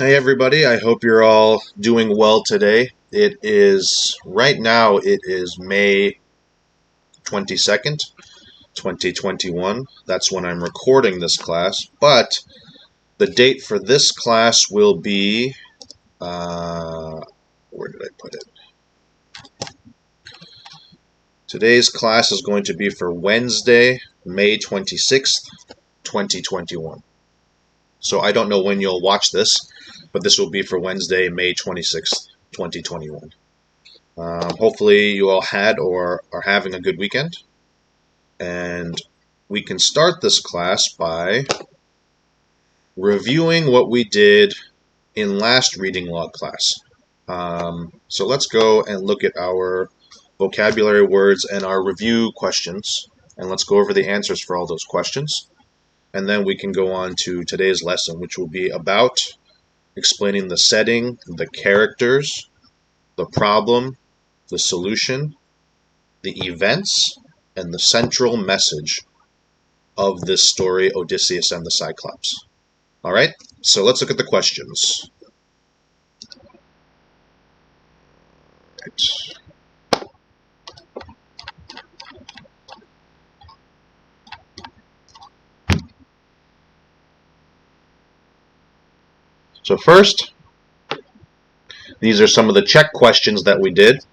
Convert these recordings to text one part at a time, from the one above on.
Hey everybody, I hope you're all doing well today. Right now it is May 22nd, 2021. That's when I'm recording this class, but the date for this class will be, where did I put it? Today's class is going to be for Wednesday, May 26th, 2021. So I don't know when you'll watch this, but this will be for Wednesday, May 26th, 2021. Hopefully you all had or are having a good weekend. And we can start this class by reviewing what we did in last reading log class. So let's go and look at our vocabulary words and our review questions. And let's go over the answers for all those questions. And then we can go on to today's lesson, which will be about explaining the setting, the characters, the problem, the solution, the events, and the central message of this story, Odysseus and the Cyclops. All right, so let's look at the questions. Right. So first, these are some of the check questions that we did,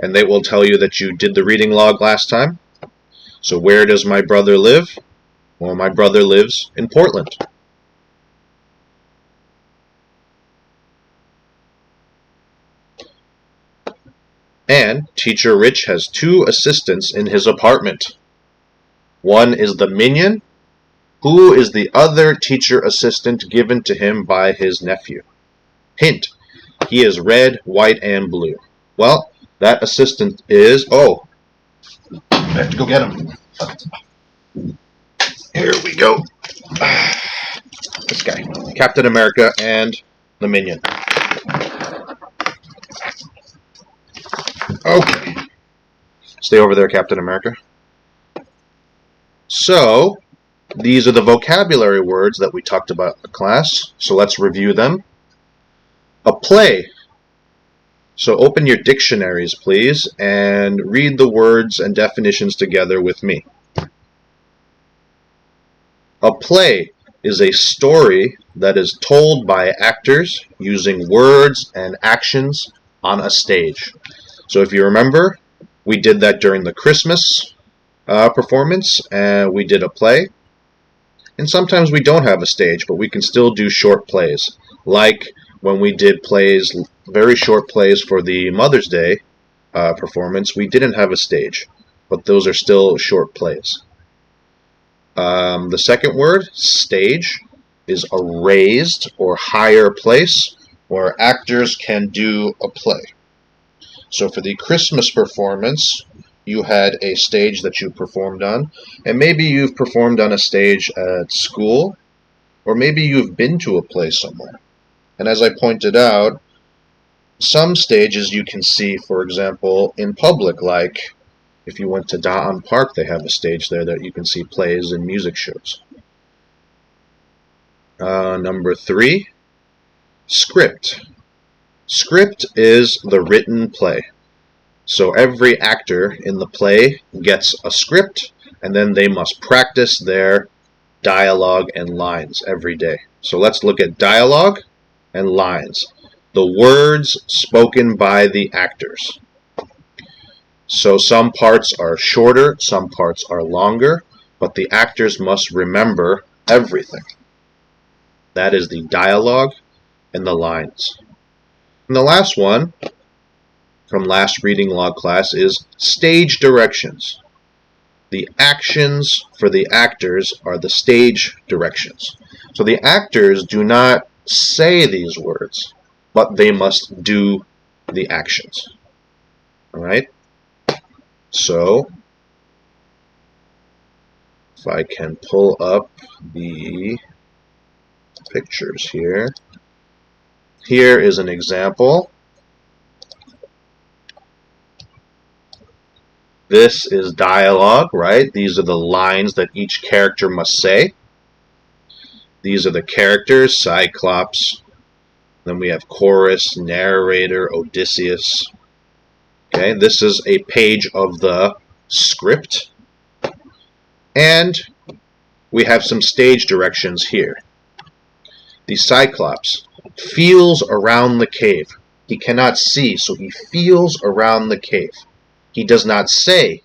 and they will tell you that you did the reading log last time. So where does my brother live? Well, my brother lives in Portland. And Teacher Rich has 2 assistants in his apartment. One is the minion. Who is the other teacher assistant given to him by his nephew? Hint, he is red, white, and blue. Well, that assistant is, I have to go get him. Here we go. This guy, Captain America and the minion. Okay. Stay over there, Captain America. So, these are the vocabulary words that we talked about in the class. So let's review them. A play. So open your dictionaries, please, and read the words and definitions together with me. A play is a story that is told by actors using words and actions on a stage. So if you remember, we did that during the Christmas performance, and we did a play. And sometimes we don't have a stage, but we can still do short plays, like when we did plays, very short plays for the Mother's Day performance. We didn't have a stage, but those are still short plays. The second word, stage, is a raised or higher place where actors can do a play. So for the Christmas performance, you had a stage that you performed on, and maybe you've performed on a stage at school, or maybe you've been to a play somewhere. And as I pointed out, some stages you can see, for example, in public, like if you went to Da'an Park, they have a stage there that you can see plays and music shows. Number 3, script. Script is the written play. So every actor in the play gets a script, and then they must practice their dialogue and lines every day. So let's look at dialogue and lines. The words spoken by the actors. So some parts are shorter, some parts are longer, but the actors must remember everything. That is the dialogue and the lines. And the last one from last reading log class is stage directions. The actions for the actors are the stage directions. So the actors do not say these words, but they must do the actions. All right? So, if I can pull up the pictures here. Here is an example. This is dialogue, right? These are the lines that each character must say. These are the characters, Cyclops, Then we have chorus, narrator, Odysseus. Okay, this is a page of the script. And we have some stage directions here. The Cyclops feels around the cave. He cannot see, so he feels around the cave. He does not say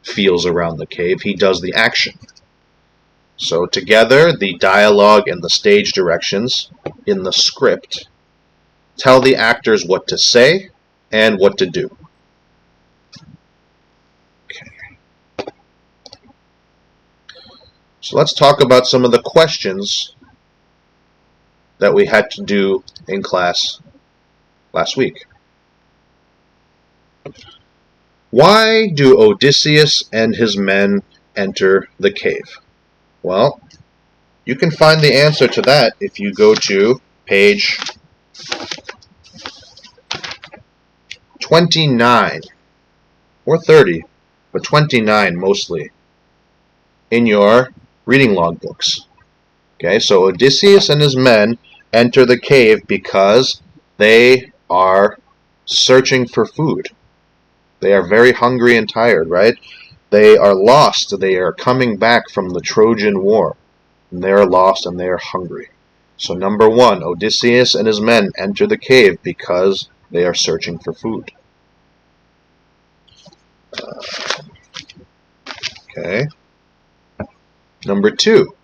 feels around the cave, he does the action. So together, the dialogue and the stage directions in the script tell the actors what to say and what to do. Okay. So let's talk about some of the questions that we had to do in class last week. Why do Odysseus and his men enter the cave? Well, you can find the answer to that if you go to page 29 or 30, but 29 mostly, in your reading log books. Okay, so Odysseus and his men enter the cave because they are searching for food. They are very hungry and tired, right? They are lost. They are coming back from the Trojan War. And they are lost and they are hungry. So number one, Odysseus and his men enter the cave because they are searching for food. Okay. Number two,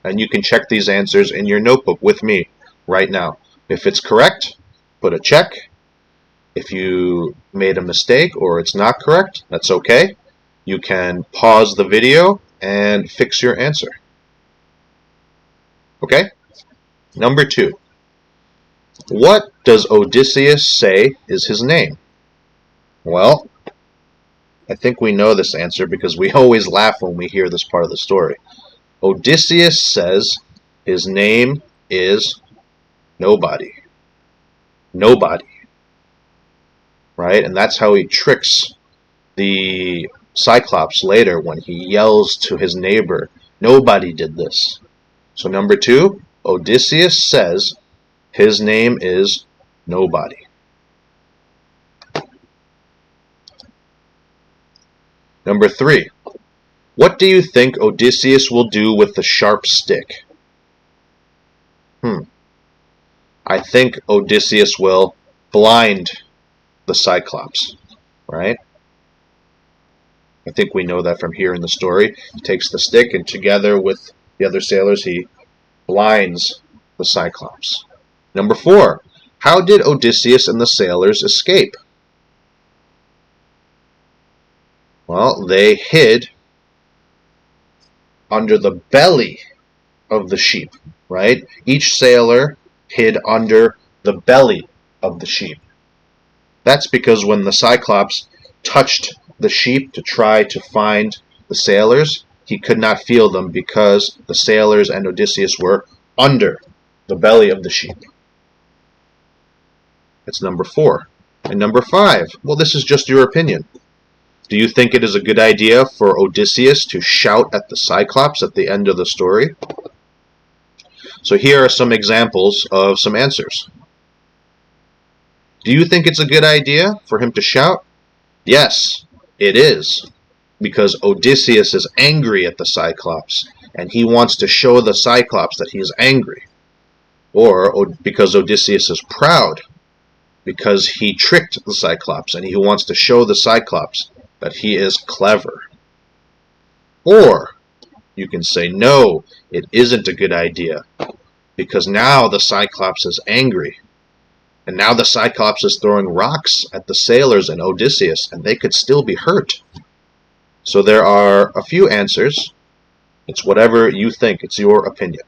and you can check these answers in your notebook with me right now. If it's correct, put a check. If you made a mistake or it's not correct, that's okay. You can pause the video and fix your answer. Okay? Number two. What does Odysseus say is his name? Well, I think we know this answer because we always laugh when we hear this part of the story. Odysseus says his name is nobody. Nobody. Right? And that's how he tricks the Cyclops later when he yells to his neighbor, nobody did this. So number two, Odysseus says his name is nobody. Number three, what do you think Odysseus will do with the sharp stick? I think Odysseus will blind the Cyclops, right? I think we know that from here in the story. He takes the stick and together with the other sailors he blinds the Cyclops. Number four, how did Odysseus and the sailors escape? Well, they hid under the belly of the sheep, right? Each sailor hid under the belly of the sheep. That's because when the Cyclops touched the sheep to try to find the sailors, he could not feel them because the sailors and Odysseus were under the belly of the sheep. That's number four. And number five, well, this is just your opinion. Do you think it is a good idea for Odysseus to shout at the Cyclops at the end of the story? So here are some examples of some answers. Do you think it's a good idea for him to shout? Yes, it is. Because Odysseus is angry at the Cyclops, and he wants to show the Cyclops that he is angry. Or because Odysseus is proud, because he tricked the Cyclops, and he wants to show the Cyclops that he is clever. Or you can say, no, it isn't a good idea, because now the Cyclops is angry. And now the Cyclops is throwing rocks at the sailors and Odysseus, and they could still be hurt. So there are a few answers. It's whatever you think. It's your opinion.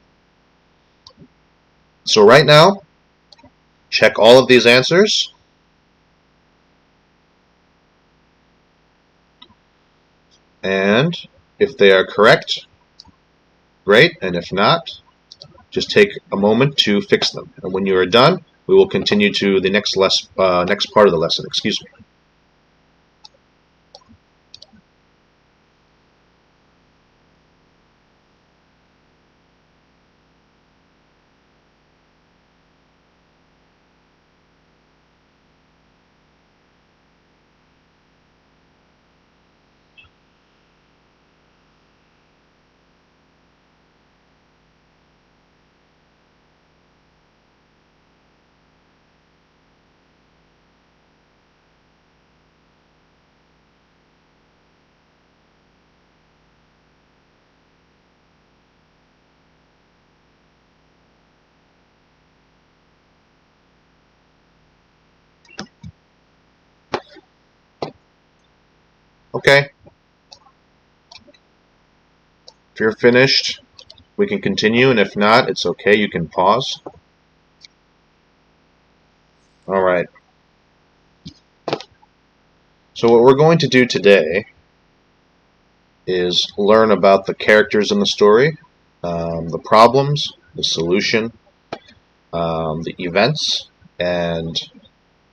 So right now, check all of these answers. And if they are correct, great. And if not, just take a moment to fix them. And when you are done, we will continue to the next part of the lesson. Excuse me. Okay? If you're finished, we can continue, and if not, it's okay, you can pause. Alright. So what we're going to do today is learn about the characters in the story, the problems, the solution, the events, and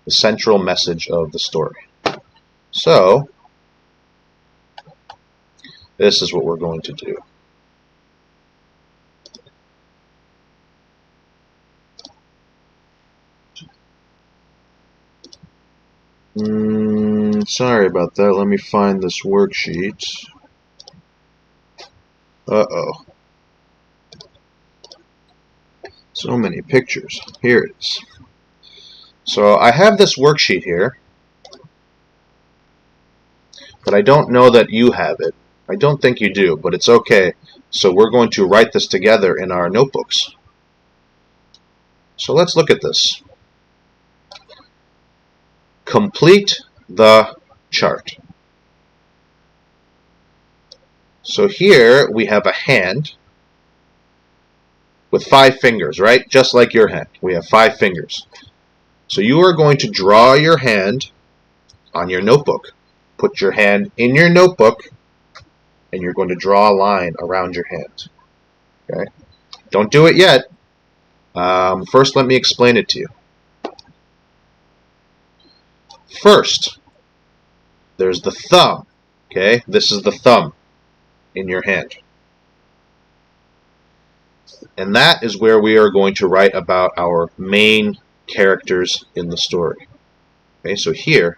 the central message of the story. So, this is what we're going to do. Sorry about that. Let me find this worksheet. Uh-oh. So many pictures. Here it is. So I have this worksheet here, but I don't know that you have it. I don't think you do, but it's okay. So we're going to write this together in our notebooks. So let's look at this. Complete the chart. So here we have a hand with 5 fingers, right? Just like your hand. We have 5 fingers. So you are going to draw your hand on your notebook. Put your hand in your notebook, and you're going to draw a line around your hand. Okay? Don't do it yet. First, let me explain it to you. First, there's the thumb. Okay? This is the thumb in your hand. And that is where we are going to write about our main characters in the story. Okay, so here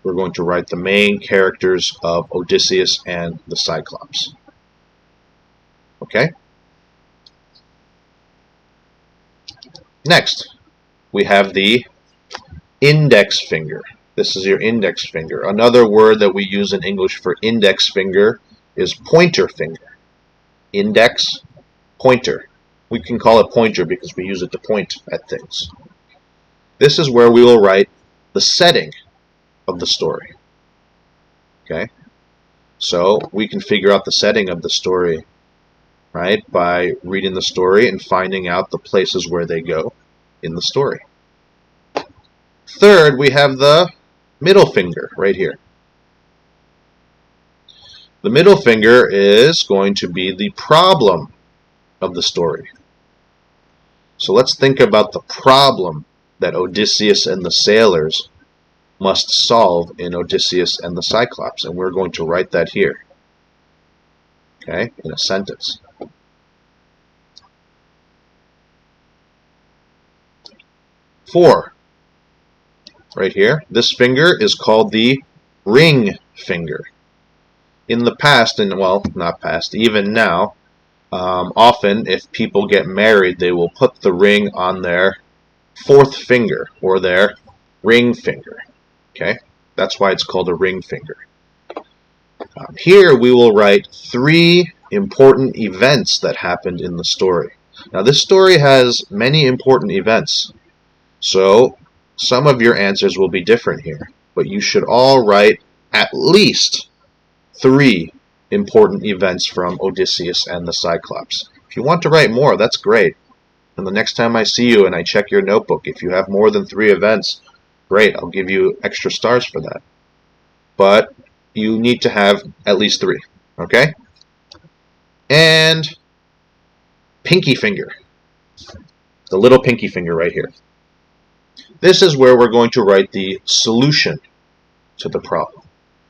we're going to write the main characters of Odysseus and the Cyclops. Okay? Next, we have the index finger. This is your index finger. Another word that we use in English for index finger is pointer finger. Index, pointer. We can call it pointer because we use it to point at things. This is where we will write the setting of the story. Okay? So we can figure out the setting of the story, right, by reading the story and finding out the places where they go in the story. Third, we have the middle finger right here. The middle finger is going to be the problem of the story. So let's think about the problem that Odysseus and the sailors must solve in Odysseus and the Cyclops, and we're going to write that here, okay, in a sentence. Four, right here, this finger is called the ring finger. In the past, and well, not past, even now, often if people get married, they will put the ring on their 4th finger, or their ring finger. Okay, that's why it's called a ring finger. Here we will write 3 important events that happened in the story. Now this story has many important events, so some of your answers will be different here, but you should all write at least 3 important events from Odysseus and the Cyclops. If you want to write more, that's great. And the next time I see you and I check your notebook, if you have more than 3 events, great, I'll give you extra stars for that. But you need to have at least 3, okay? And pinky finger. The little pinky finger right here. This is where we're going to write the solution to the problem.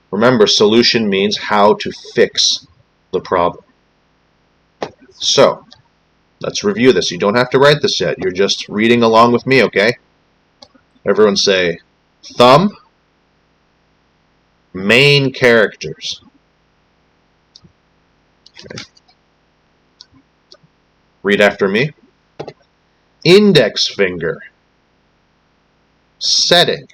Remember, solution means how to fix the problem. So, let's review this. You don't have to write this yet. You're just reading along with me, okay? Everyone say, thumb, main characters. Okay. Read after me. Index finger. Setting.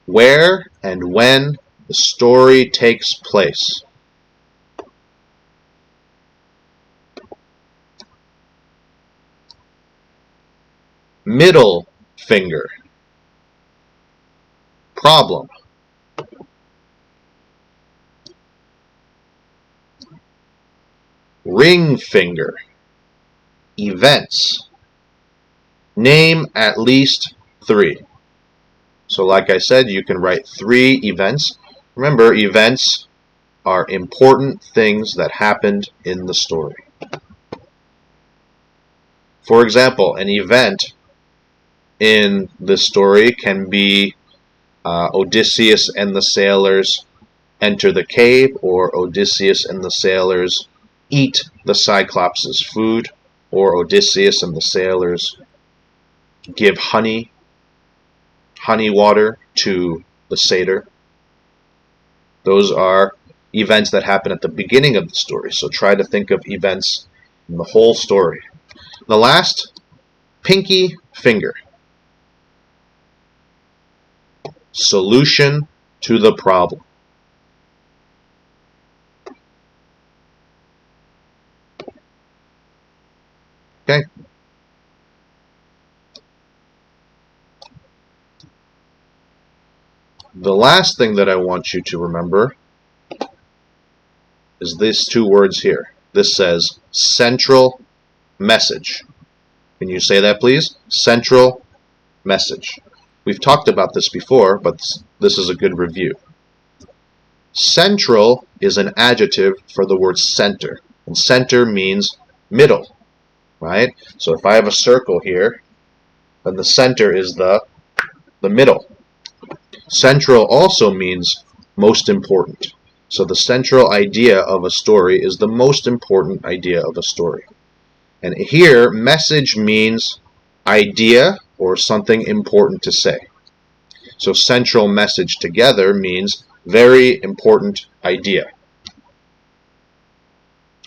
Where and when the story takes place. Middle finger. Problem. ring finger, events. Name at least 3. So like I said, you can write 3 events. Remember, events are important things that happened in the story. For example, an event in this story can be Odysseus and the sailors enter the cave, or Odysseus and the sailors eat the Cyclops' food, or Odysseus and the sailors give honey water to the satyr. Those are events that happen at the beginning of the story. So try to think of events in the whole story. The last, pinky finger. Solution to the problem. Okay. The last thing that I want you to remember is these 2 words here. This says central message. Can you say that, please? Central message. We've talked about this before, but this is a good review. Central is an adjective for the word center, and center means middle, right? So if I have a circle here, then the center is the middle. Central also means most important. So the central idea of a story is the most important idea of a story. And here, message means idea or something important to say. So central message together means very important idea.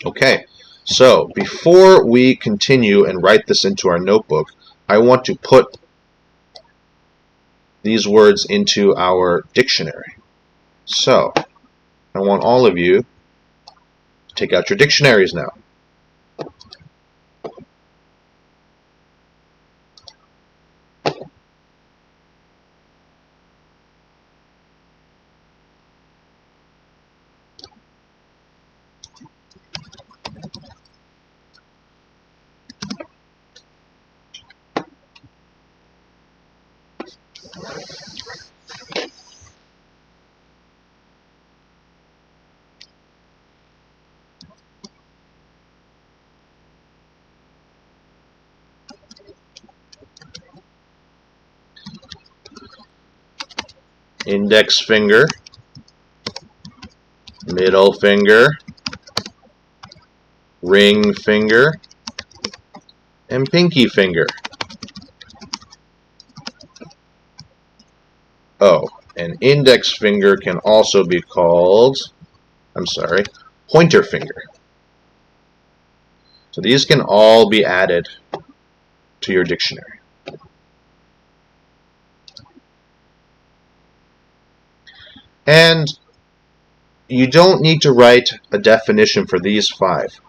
Okay, so before we continue and write this into our notebook, I want to put these words into our dictionary. So, I want all of you to take out your dictionaries now. Index finger, middle finger, ring finger, and pinky finger. Oh, an index finger can also be called, pointer finger. So these can all be added to your dictionary. And you don't need to write a definition for these 5.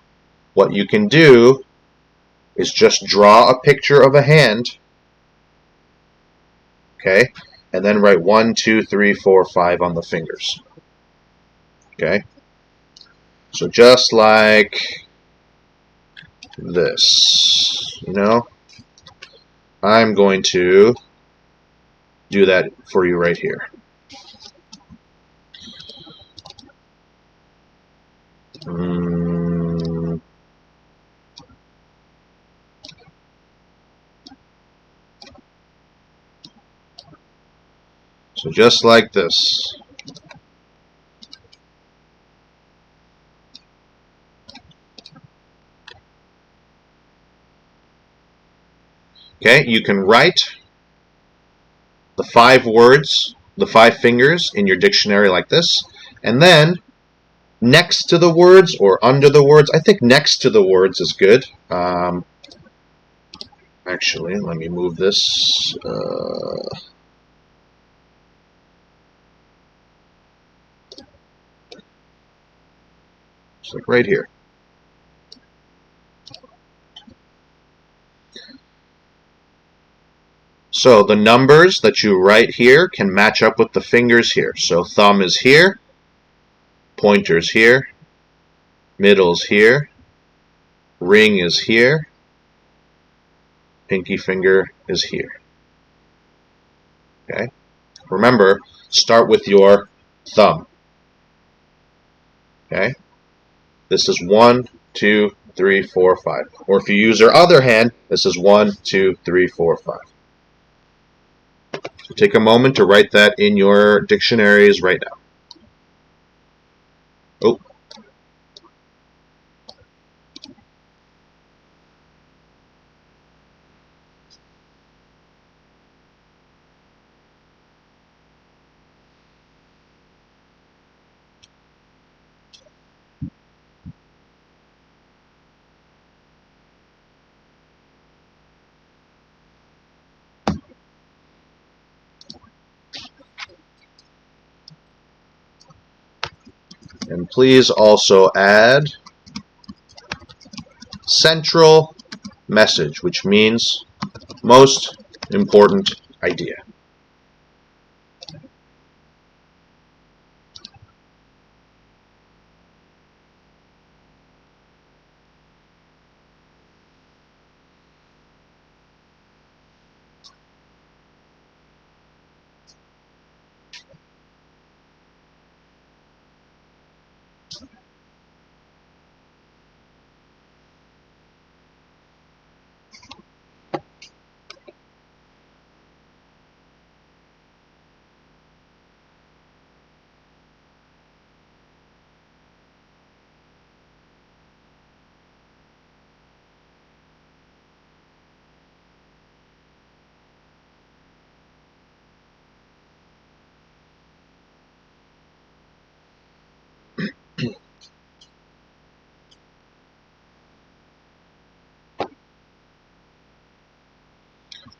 What you can do is just draw a picture of a hand, okay, and then write 1, 2, 3, 4, 5 on the fingers. Okay, so just like this, I'm going to do that for you right here. So just like this. Okay, you can write the 5 words, the 5 fingers in your dictionary like this, and then next to the words or under the words, I think next to the words is good. Actually, let me move this. It's like right here. So the numbers that you write here can match up with the fingers here. So thumb is here, pointer's here, middle's here, ring is here, pinky finger is here. Okay? Remember, start with your thumb. Okay? This is 1, 2, 3, 4, 5. Or if you use your other hand, this is 1, 2, 3, 4, 5. So take a moment to write that in your dictionaries right now. Oh. And please also add central message, which means most important idea.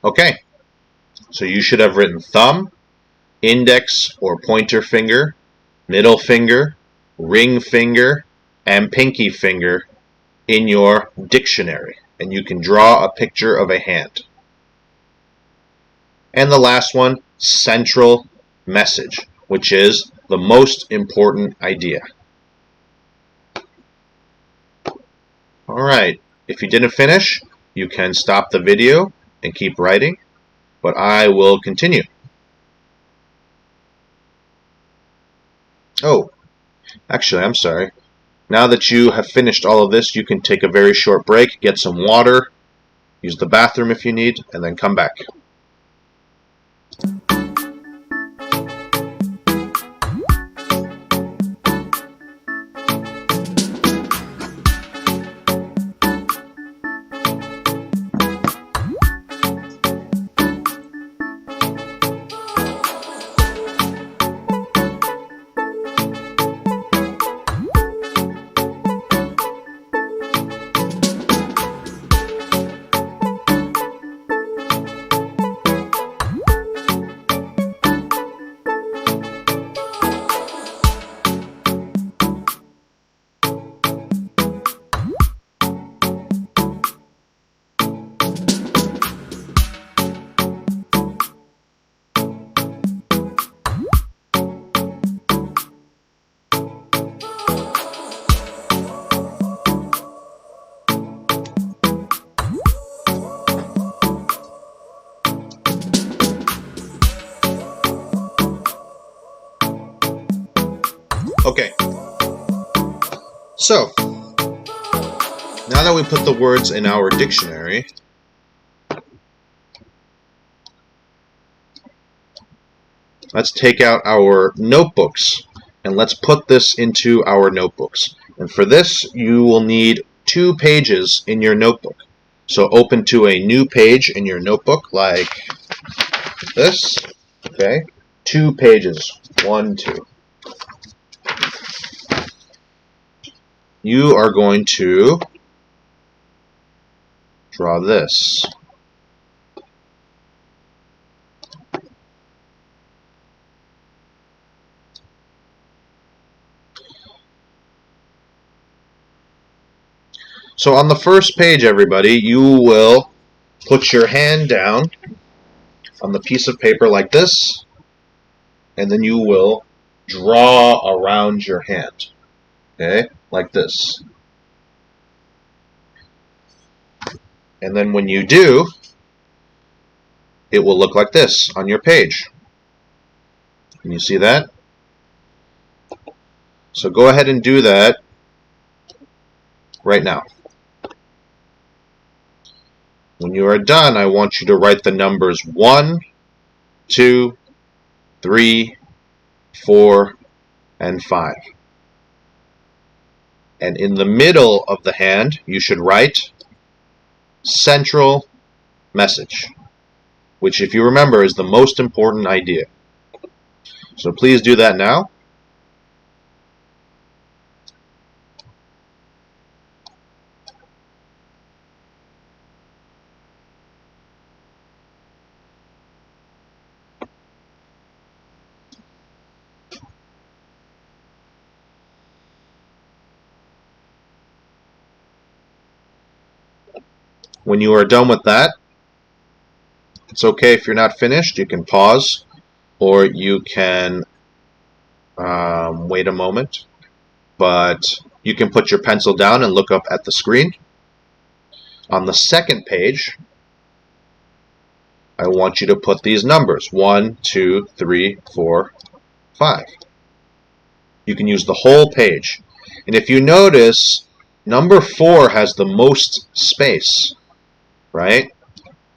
Okay, so you should have written thumb, index or pointer finger, middle finger, ring finger, and pinky finger in your dictionary. And you can draw a picture of a hand. And the last one, central message, which is the most important idea. Alright, if you didn't finish, you can stop the video and keep writing, but I will continue. Oh, actually, I'm sorry. Now that you have finished all of this, you can take a very short break, get some water, use the bathroom if you need, and then come back. Okay, so now that we put the words in our dictionary, let's take out our notebooks and let's put this into our notebooks. And for this, you will need 2 pages in your notebook. So open to a new page in your notebook like this. Okay, 2 pages, 1, 2. You are going to draw this. So on the first page, everybody, you will put your hand down on the piece of paper like this, and then you will draw around your hand. Okay, like this. And then when you do, it will look like this on your page. Can you see that? So go ahead and do that right now. When you are done, I want you to write the numbers 1, 2, 3, 4, and 5. And in the middle of the hand, you should write central message, which, if you remember, is the most important idea. So please do that now. When you are done with that, it's okay if you're not finished. You can pause, or you can wait a moment. But you can put your pencil down and look up at the screen. On the second page, I want you to put these numbers: 1, 2, 3, 4, 5. You can use the whole page. And if you notice, number 4 has the most space, right?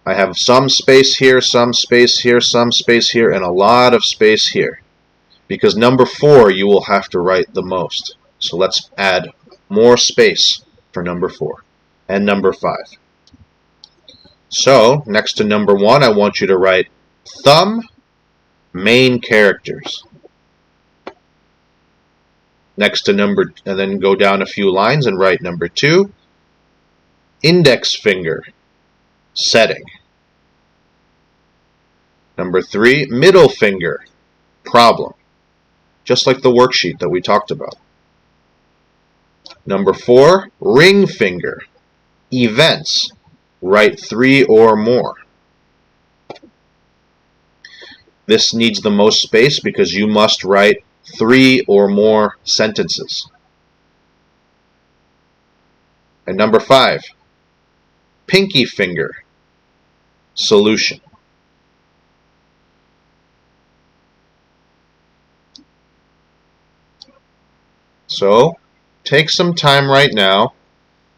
I have some space here, some space here, some space here, and a lot of space here. Because number 4 you will have to write the most. So let's add more space for number 4 and number 5. So next to number 1, I want you to write thumb main characters. Next to number, and then go down a few lines and write number 2, index finger setting. Number 3, middle finger problem, just like the worksheet that we talked about. Number 4, ring finger events. Write 3 or more. This needs the most space because you must write 3 or more sentences. And number 5, pinky finger solution. So take some time right now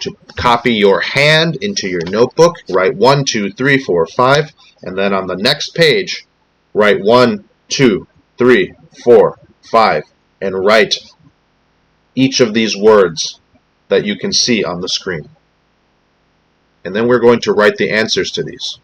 to copy your hand into your notebook. Write 1, 2, 3, 4, 5, and then on the next page, write 1, 2, 3, 4, 5, and write each of these words that you can see on the screen. And then we're going to write the answers to these.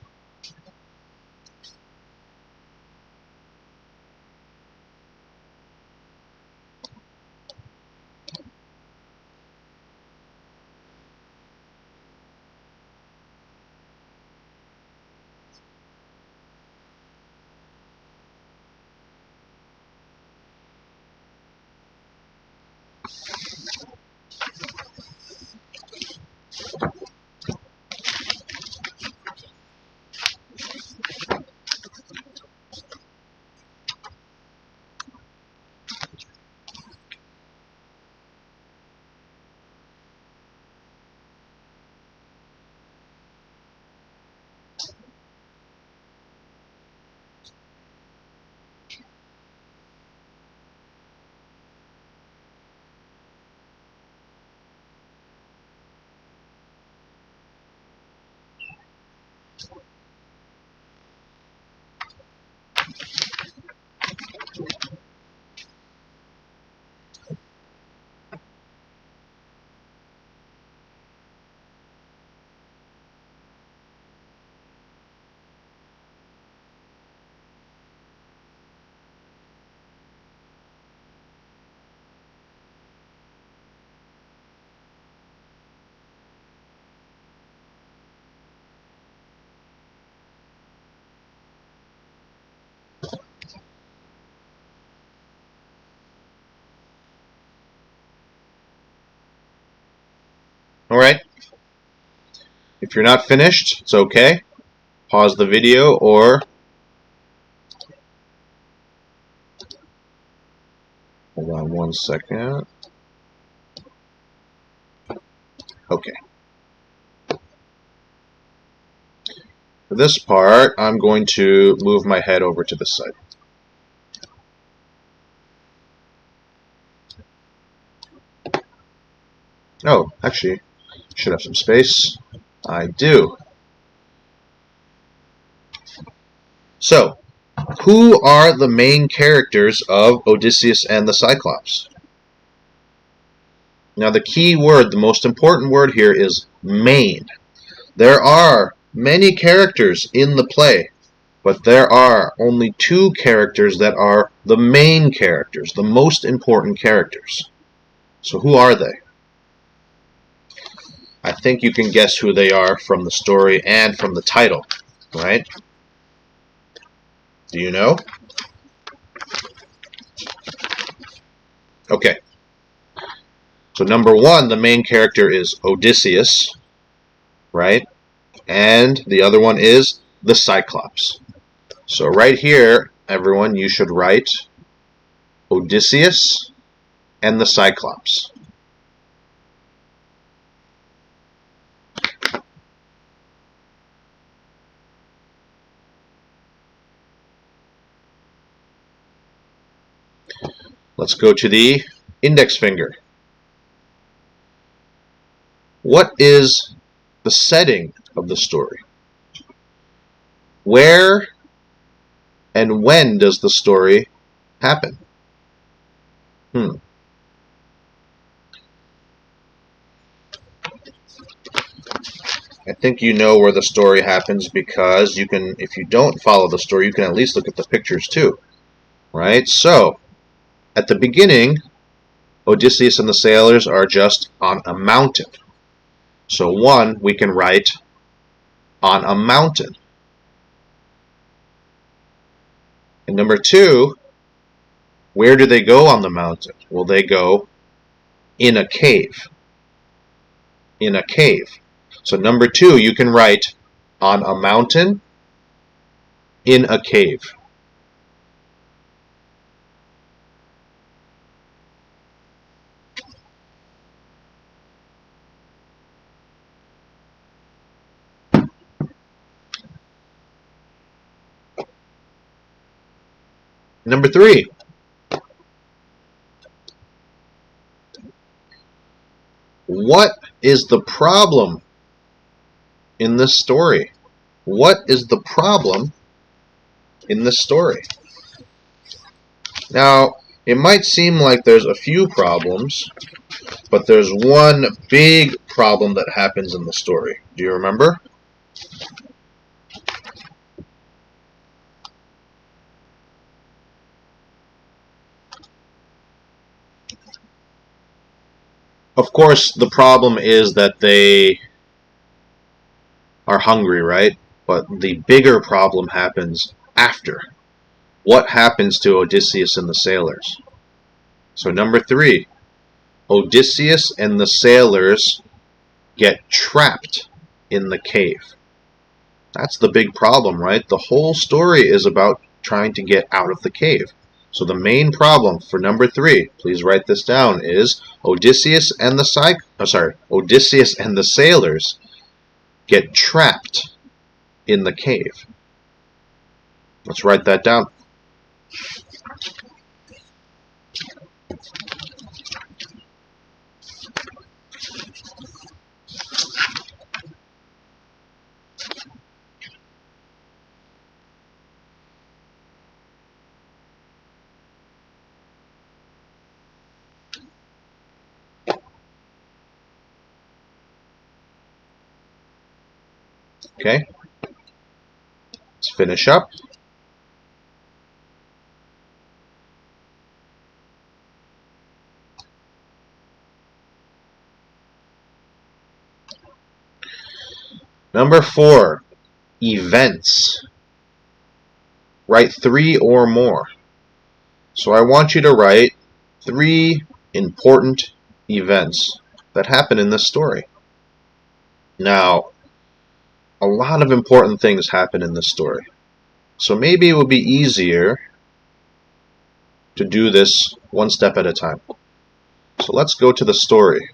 Alright, if you're not finished, it's okay. Pause the video or hold on one second. Okay. For this part, I'm going to move my head over to this side. Oh, actually, should have some space. I do. So, who are the main characters of Odysseus and the Cyclops? Now, the key word, the most important word here is main. There are many characters in the play, but there are only two characters that are the main characters, the most important characters. So who are they? I think you can guess who they are from the story and from the title, right? Do you know? Okay. So number one, the main character is Odysseus, right? And the other one is the Cyclops. So right here, everyone, you should write Odysseus and the Cyclops. Let's go to the index finger. What is the setting of the story? Where and when does the story happen? I think you know where the story happens because you can, if you don't follow the story, you can at least look at the pictures too, right? So, at the beginning, Odysseus and the sailors are just on a mountain. So one, we can write on a mountain. And number two, where do they go on the mountain? Well, they go in a cave. In a cave. So number two, you can write on a mountain, in a cave. Number three, what is the problem in this story? What is the problem in this story? Now, it might seem like there's a few problems, but there's one big problem that happens in the story. Do you remember? Of course, the problem is that they are hungry, right? But the bigger problem happens after. What happens to Odysseus and the sailors? So number three, Odysseus and the sailors get trapped in the cave. That's the big problem, right? The whole story is about trying to get out of the cave. So the main problem for number three, please write this down, is Odysseus and the sailors get trapped in the cave. Let's write that down. Okay, let's finish up. Number four, events. Write three or more. So I want you to write three important events that happen in this story. Now, a lot of important things happen in this story. So maybe it would be easier to do this one step at a time. So let's go to the story.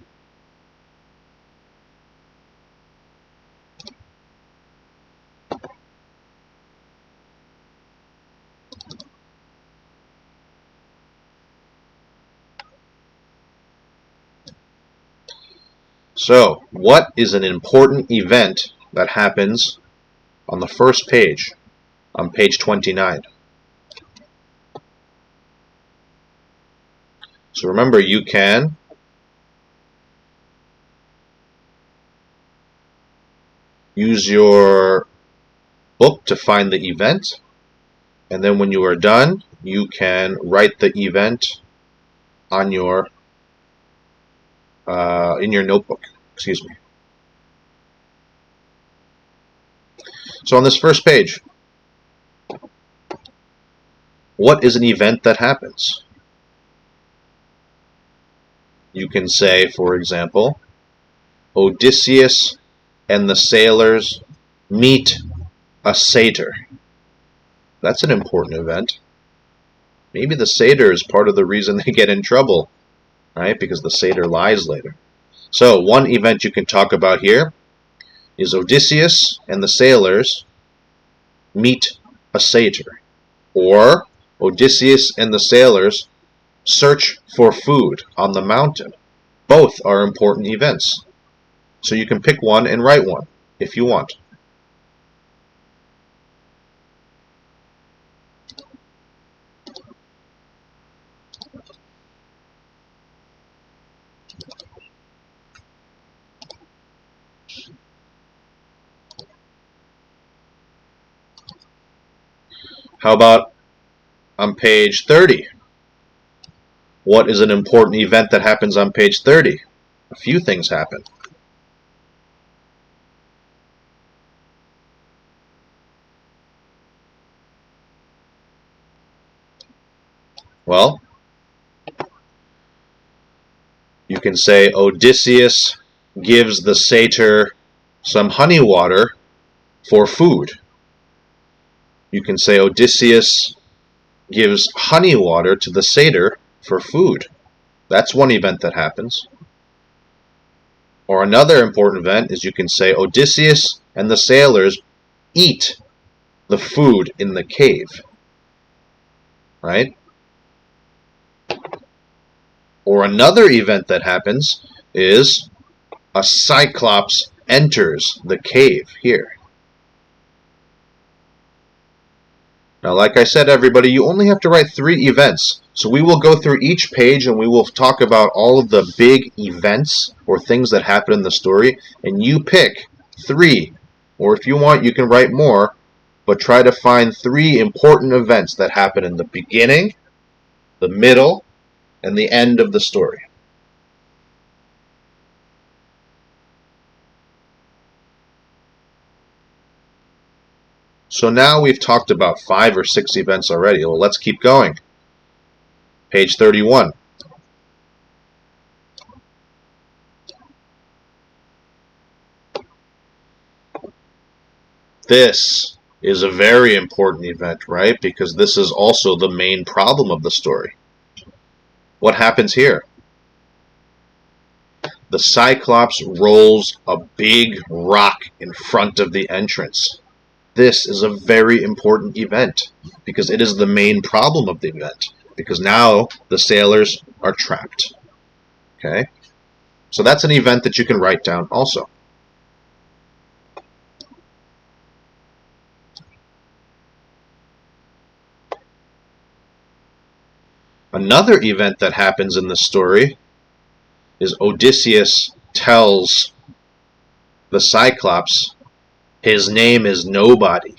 So, what is an important event that happens on the first page, on page 29? So remember, you can use your book to find the event, and then when you are done, you can write the event on your in your notebook. Excuse me. So on this first page, what is an event that happens? You can say, for example, Odysseus and the sailors meet a satyr. That's an important event. Maybe the satyr is part of the reason they get in trouble, right? Because the satyr lies later. So one event you can talk about here is Odysseus and the sailors meet a satyr, or Odysseus and the sailors search for food on the mountain. Both are important events. So you can pick one and write one if you want. How about on page 30? What is an important event that happens on page 30? A few things happen. Well, you can say Odysseus gives the satyr some honey water for food. You can say Odysseus gives honey water to the satyr for food. That's one event that happens. Or another important event is you can say Odysseus and the sailors eat the food in the cave. Right? Or another event that happens is a cyclops enters the cave here. Now, like I said, everybody, you only have to write 3 events. So we will go through each page and we will talk about all of the big events or things that happen in the story. And you pick 3, or if you want, you can write more, but try to find 3 important events that happen in the beginning, the middle, and the end of the story. So now we've talked about 5 or 6 events already. Well, let's keep going. Page 31. This is a very important event, right? Because this is also the main problem of the story. What happens here? The Cyclops rolls a big rock in front of the entrance. This is a very important event because it is the main problem of the event, because now the sailors are trapped. Okay? So that's an event that you can write down also. Another event that happens in the story is Odysseus tells the Cyclops his name is nobody.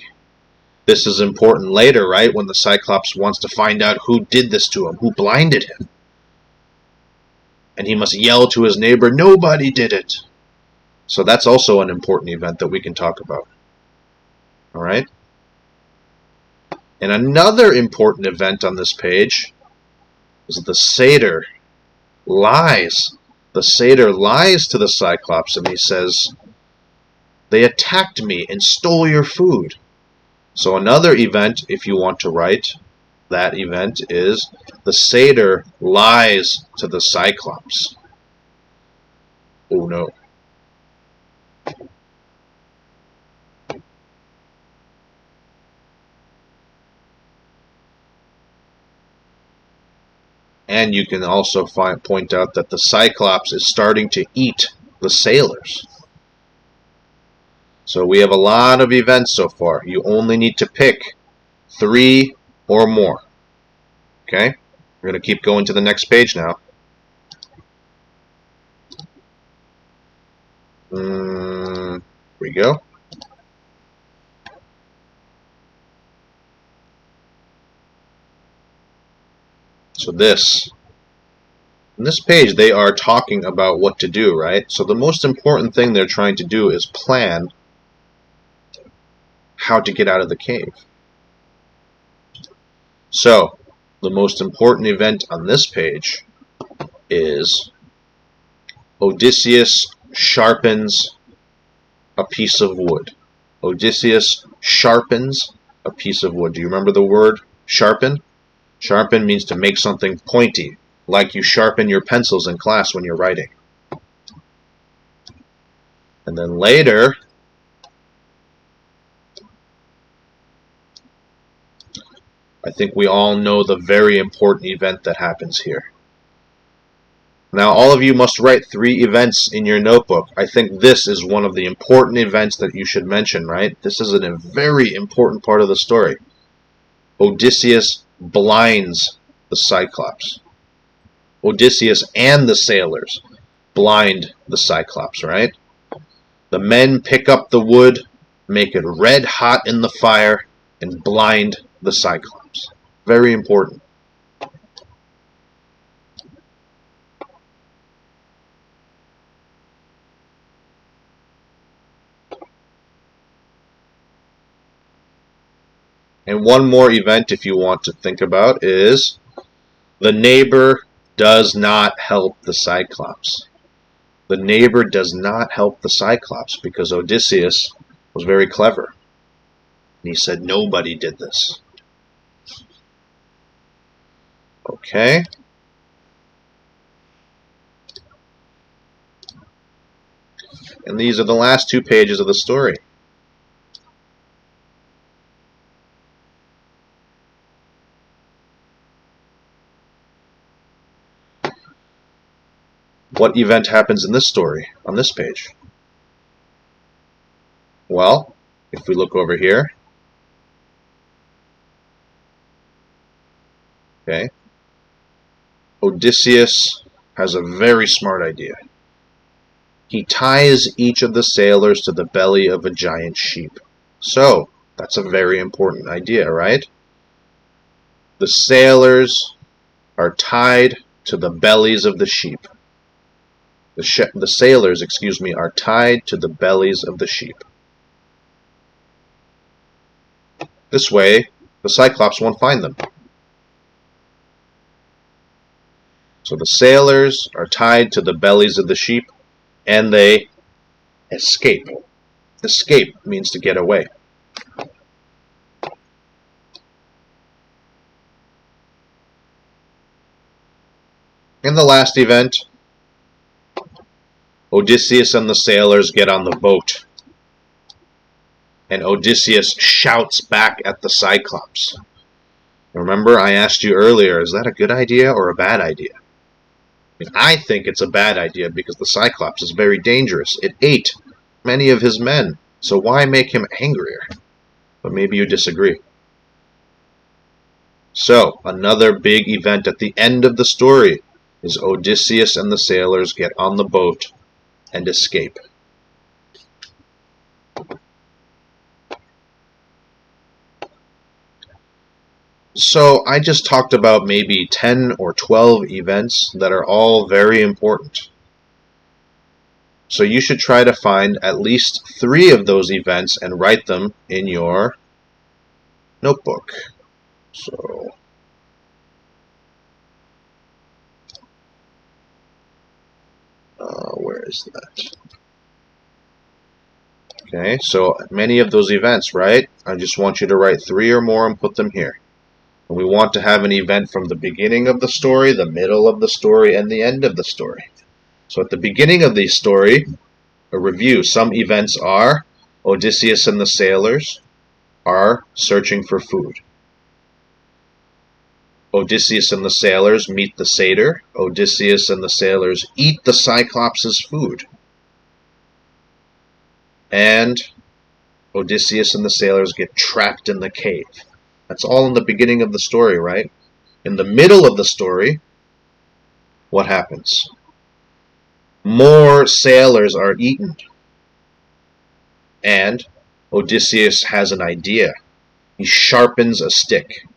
This is important later, right? When the Cyclops wants to find out who did this to him, who blinded him. And he must yell to his neighbor, nobody did it. So that's also an important event that we can talk about. Alright? And another important event on this page is the satyr lies. The satyr lies to the Cyclops and he says, they attacked me and stole your food. So another event, if you want to write that event, is the satyr lies to the Cyclops. Oh no. And you can also point out that the Cyclops is starting to eat the sailors. So we have a lot of events so far. You only need to pick 3 or more. Okay? We're going to keep going to the next page now. Here we go. So in this page, they are talking about what to do, right? So the most important thing they're trying to do is plan how to get out of the cave. So the most important event on this page is Odysseus sharpens a piece of wood. Odysseus sharpens a piece of wood. Do you remember the word sharpen? Sharpen means to make something pointy, like you sharpen your pencils in class when you're writing. And then later, I think we all know the very important event that happens here. Now, all of you must write 3 events in your notebook. I think this is one of the important events that you should mention, right? This is a very important part of the story. Odysseus blinds the Cyclops. Odysseus and the sailors blind the Cyclops, right? The men pick up the wood, make it red hot in the fire, and blind the Cyclops. Very important. And one more event, if you want to think about, is the neighbor does not help the Cyclops. The neighbor does not help the Cyclops because Odysseus was very clever. And he said nobody did this. Okay. And these are the last 2 pages of the story. What event happens in this story on this page? Well, if we look over here, okay, Odysseus has a very smart idea. He ties each of the sailors to the belly of a giant sheep. So, that's a very important idea, right? The sailors are tied to the bellies of the sheep. The sailors, are tied to the bellies of the sheep. This way, the Cyclops won't find them. So the sailors are tied to the bellies of the sheep, and they escape. Escape means to get away. In the last event, Odysseus and the sailors get on the boat. And Odysseus shouts back at the Cyclops. Remember, I asked you earlier, is that a good idea or a bad idea? I think it's a bad idea because the Cyclops is very dangerous. It ate many of his men, so why make him angrier? But maybe you disagree. So, another big event at the end of the story is Odysseus and the sailors get on the boat and escape. So I just talked about maybe 10 or 12 events that are all very important. So you should try to find at least 3 of those events and write them in your notebook. So where is that? Okay, so many of those events, right? I just want you to write 3 or more and put them here. And we want to have an event from the beginning of the story, the middle of the story, and the end of the story. So at the beginning of the story, a review. Some events are Odysseus and the sailors are searching for food. Odysseus and the sailors meet the satyr. Odysseus and the sailors eat the Cyclops' food. and Odysseus and the sailors get trapped in the cave. That's all in the beginning of the story, right? In the middle of the story, what happens? More sailors are eaten, and Odysseus has an idea. He sharpens a stick,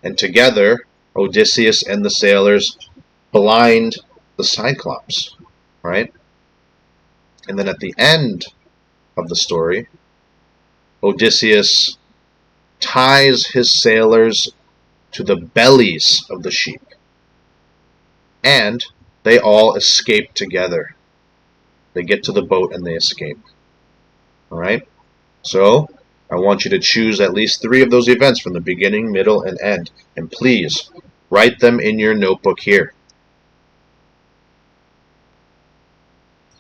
and together Odysseus and the sailors blind the Cyclops, right? And then at the end of the story, Odysseus ties his sailors to the bellies of the sheep, and they all escape together. They get to the boat and they escape. Alright? So, I want you to choose at least 3 of those events from the beginning, middle, and end. And please, write them in your notebook here.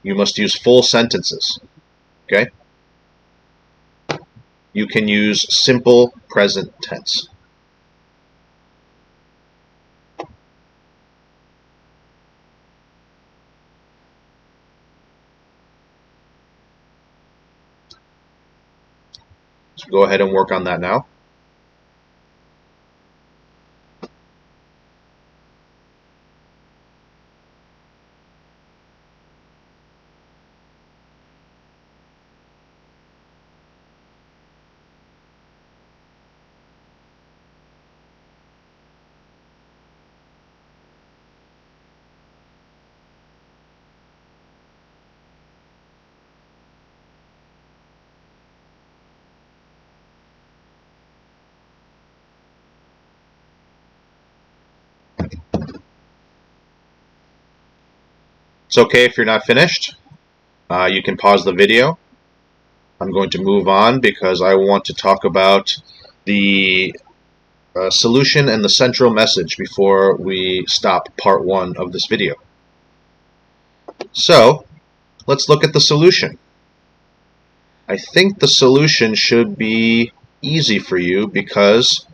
You must use full sentences. Okay? You can use simple present tense. So go ahead and work on that now. It's okay if you're not finished. You can pause the video. I'm going to move on because I want to talk about the solution and the central message before we stop part 1 of this video. So, let's look at the solution. I think the solution should be easy for you because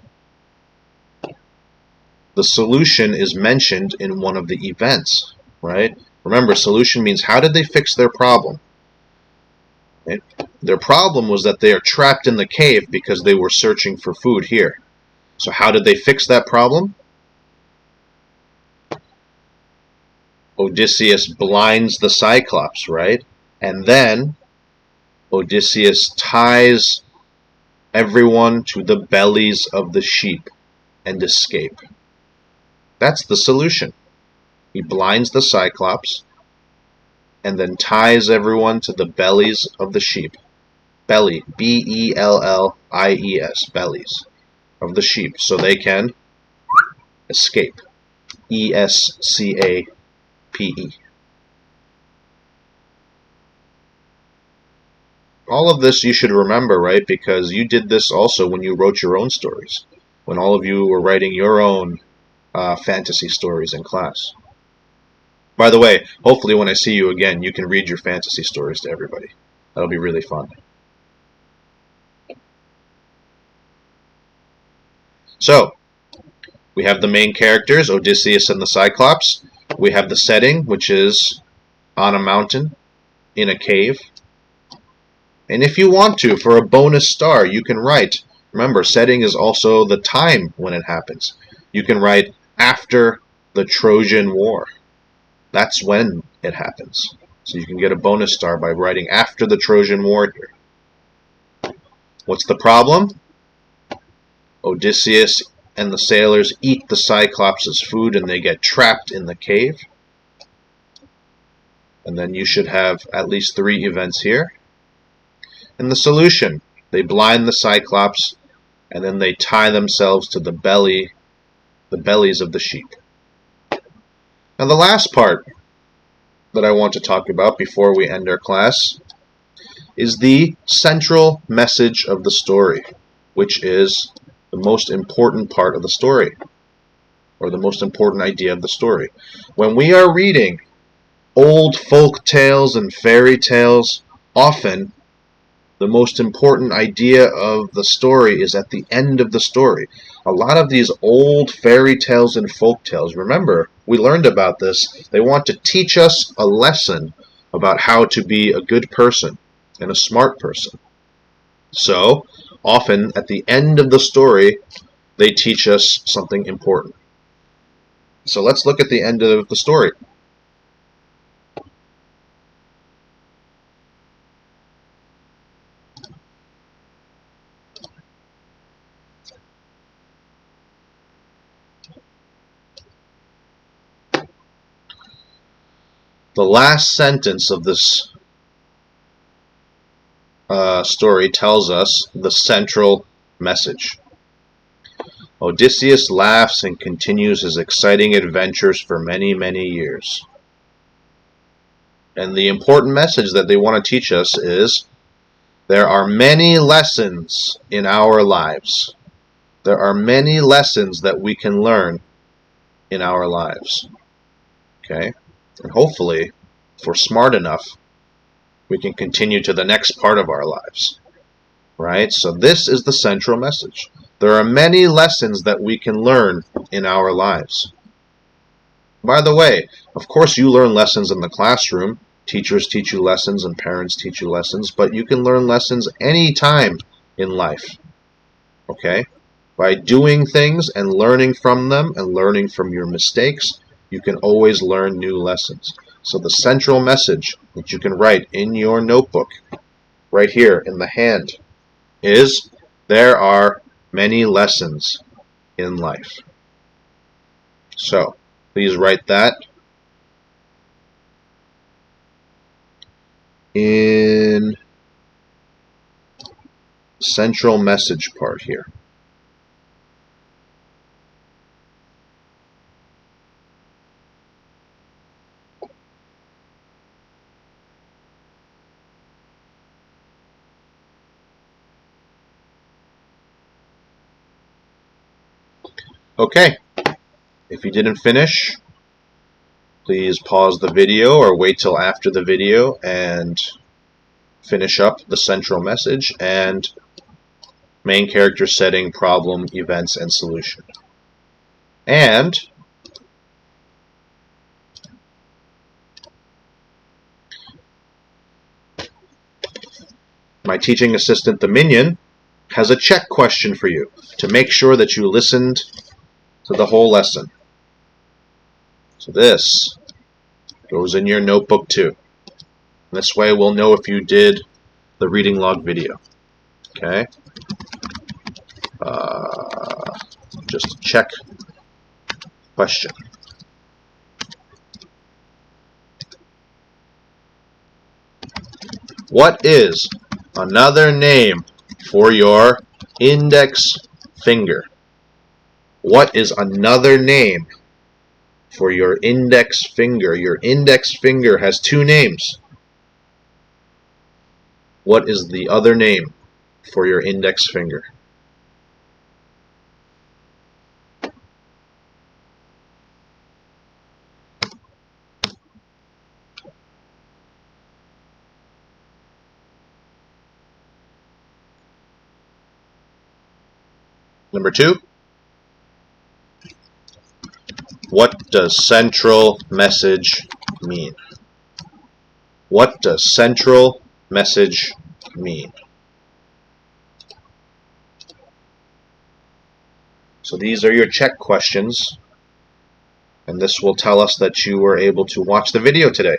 the solution is mentioned in one of the events, right? Remember, solution means how did they fix their problem? Right? Their problem was that they are trapped in the cave because they were searching for food here. So how did they fix that problem? Odysseus blinds the Cyclops, right? And then Odysseus ties everyone to the bellies of the sheep and escape. That's the solution. He blinds the Cyclops and then ties everyone to the bellies of the sheep. Belly, B-E-L-L-I-E-S, bellies of the sheep, so they can escape. E-S-C-A-P-E. All of this you should remember, right? Because you did this also when you wrote your own stories. When all of you were writing your own fantasy stories in class. By the way, hopefully when I see you again, you can read your fantasy stories to everybody. That'll be really fun. So, we have the main characters, Odysseus and the Cyclops. We have the setting, which is on a mountain, in a cave. And if you want to, for a bonus star, you can write, remember, setting is also the time when it happens. You can write after the Trojan War. That's when it happens. So you can get a bonus star by writing after the Trojan War here. What's the problem? Odysseus and the sailors eat the Cyclops' food and they get trapped in the cave. And then you should have at least 3 events here. And the solution, they blind the Cyclops and then they tie themselves to the bellies of the sheep. Now the last part that I want to talk about before we end our class is the central message of the story, which is the most important part of the story, or the most important idea of the story. When we are reading old folk tales and fairy tales, often the most important idea of the story is at the end of the story. A lot of these old fairy tales and folk tales, remember, we learned about this, they want to teach us a lesson about how to be a good person. and a smart person. So, often at the end of the story, they teach us something important. So let's look at the end of the story. The last sentence of this story tells us the central message. Odysseus laughs and continues his exciting adventures for many, many years. And the important message that they want to teach us is there are many lessons in our lives. There are many lessons that we can learn in our lives. Okay? And hopefully, if we're smart enough, we can continue to the next part of our lives. Right? So this is the central message. There are many lessons that we can learn in our lives. By the way, of course you learn lessons in the classroom. Teachers teach you lessons and parents teach you lessons, but you can learn lessons anytime in life. Okay? By doing things and learning from them and learning from your mistakes, you can always learn new lessons. So the central message that you can write in your notebook, right here in the hand, is there are many lessons in life. So, please write that in central message part here. Okay, if you didn't finish, please pause the video or wait till after the video and finish up the central message and main character setting, problem, events, and solution. And my teaching assistant, the Minion, has a check question for you to make sure that you listened to the whole lesson. So this goes in your notebook too. This way we'll know if you did the reading log video. Okay? Just a check question. What is another name for your index finger? What is another name for your index finger? Your index finger has two names. What is the other name for your index finger? Number 2. What does central message mean? What does central message mean? So these are your check questions, and this will tell us that you were able to watch the video today.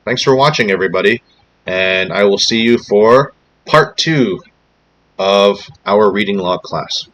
Thanks for watching, everybody, and I will see you for part 2 of our reading log class.